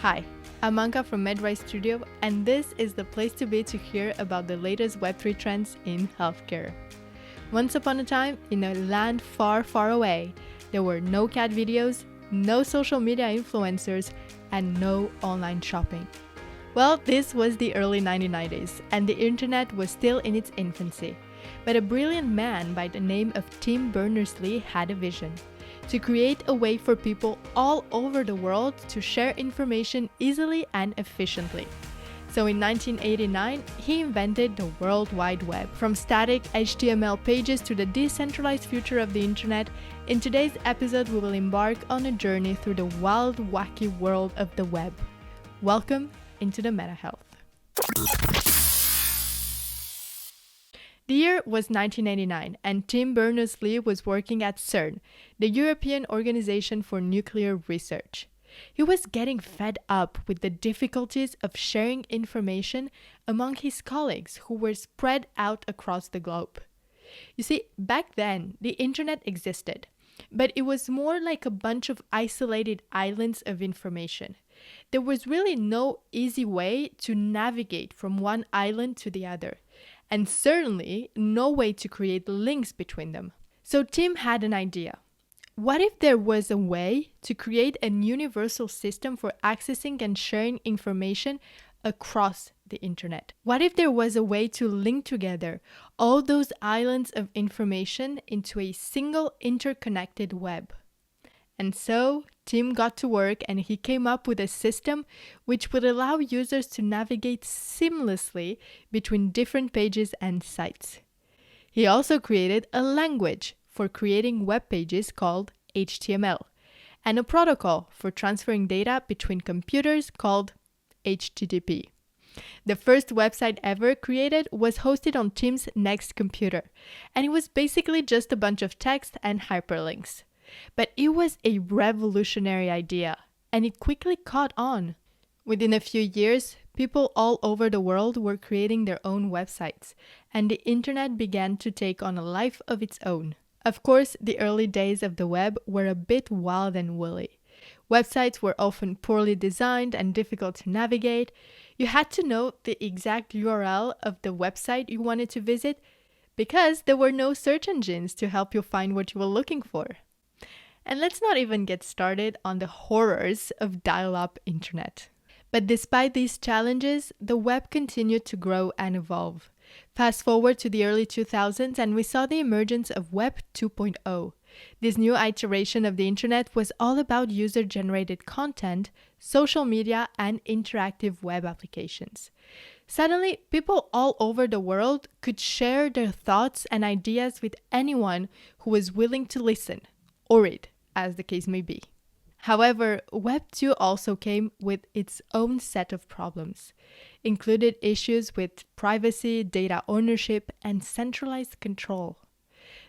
Hi, I'm Anca from Medrise Studio, and this is the place to be to hear about the latest Web3 trends in healthcare. Once upon a time, in a land far, far away, there were no cat videos, no social media influencers, and no online shopping. Well, this was the early 1990s, and the internet was still in its infancy. But a brilliant man by the name of Tim Berners-Lee had a vision: to create a way for people all over the world to share information easily and efficiently. So in 1989, he invented the World Wide Web. From static HTML pages to the decentralized future of the internet, in today's episode we will embark on a journey through the wild, wacky world of the web. Welcome into the Meta Health. The year was 1989, and Tim Berners-Lee was working at CERN, the European Organization for Nuclear Research. He was getting fed up with the difficulties of sharing information among his colleagues who were spread out across the globe. You see, back then, the internet existed, but it was more like a bunch of isolated islands of information. There was really no easy way to navigate from one island to the other, and certainly no way to create links between them. So Tim had an idea. What if there was a way to create a universal system for accessing and sharing information across the internet? What if there was a way to link together all those islands of information into a single interconnected web? And so Tim got to work and he came up with a system which would allow users to navigate seamlessly between different pages and sites. He also created a language for creating web pages called HTML and a protocol for transferring data between computers called HTTP. The first website ever created was hosted on Tim's next computer, and it was basically just a bunch of text and hyperlinks. But it was a revolutionary idea, and it quickly caught on. Within a few years, people all over the world were creating their own websites, and the internet began to take on a life of its own. Of course, the early days of the web were a bit wild and woolly. Websites were often poorly designed and difficult to navigate. You had to know the exact URL of the website you wanted to visit because there were no search engines to help you find what you were looking for. And let's not even get started on the horrors of dial-up internet. But despite these challenges, the web continued to grow and evolve. Fast forward to the early 2000s and we saw the emergence of Web 2.0. This new iteration of the internet was all about user-generated content, social media, and interactive web applications. Suddenly, people all over the world could share their thoughts and ideas with anyone who was willing to listen or read, as the case may be. However, Web 2 also came with its own set of problems. Included issues with privacy, data ownership, and centralized control.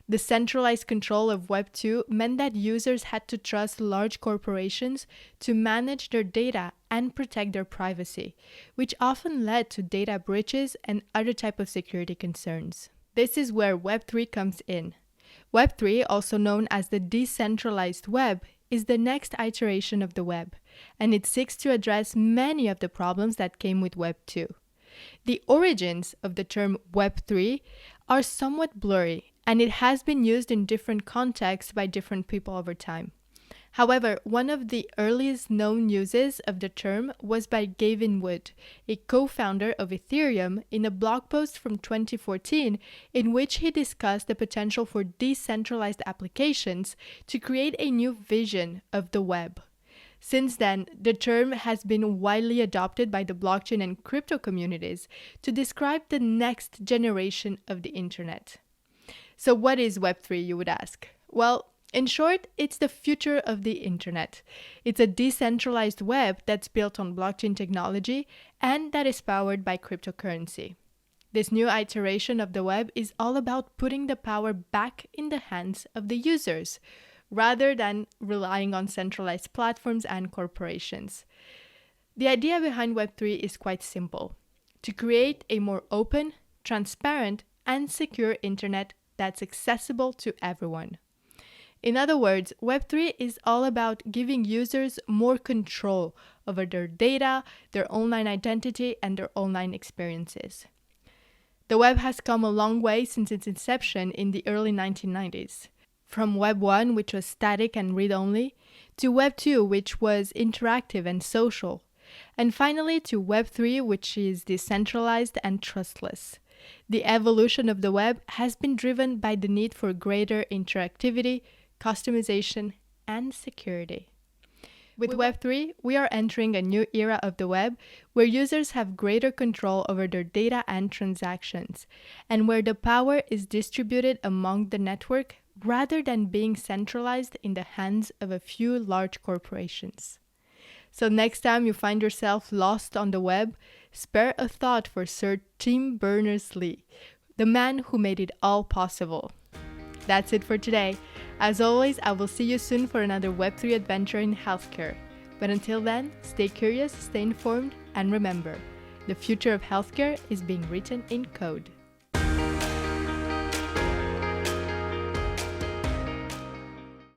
The centralized control of Web 2 meant that users had to trust large corporations to manage their data and protect their privacy, which often led to data breaches and other types of security concerns. This is where Web 3 comes in. Web 3, also known as the Decentralized Web, is the next iteration of the web, and it seeks to address many of the problems that came with Web 2. The origins of the term Web 3 are somewhat blurry, and it has been used in different contexts by different people over time. However, one of the earliest known uses of the term was by Gavin Wood, a co-founder of Ethereum, in a blog post from 2014 in which he discussed the potential for decentralized applications to create a new vision of the web. Since then, the term has been widely adopted by the blockchain and crypto communities to describe the next generation of the internet. So what is Web3, you would ask? Well, in short, it's the future of the internet. It's a decentralized web that's built on blockchain technology and that is powered by cryptocurrency. This new iteration of the web is all about putting the power back in the hands of the users, rather than relying on centralized platforms and corporations. The idea behind Web3 is quite simple: to create a more open, transparent, and secure internet that's accessible to everyone. In other words, Web3 is all about giving users more control over their data, their online identity, and their online experiences. The web has come a long way since its inception in the early 1990s. From Web 1, which was static and read-only, to Web 2, which was interactive and social, and finally to Web 3, which is decentralized and trustless. The evolution of the web has been driven by the need for greater interactivity, customization, and security. With Web3, we are entering a new era of the web where users have greater control over their data and transactions, and where the power is distributed among the network rather than being centralized in the hands of a few large corporations. So next time you find yourself lost on the web, spare a thought for Sir Tim Berners-Lee, the man who made it all possible. That's it for today. As always, I will see you soon for another Web3 adventure in healthcare. But until then, stay curious, stay informed, and remember, the future of healthcare is being written in code.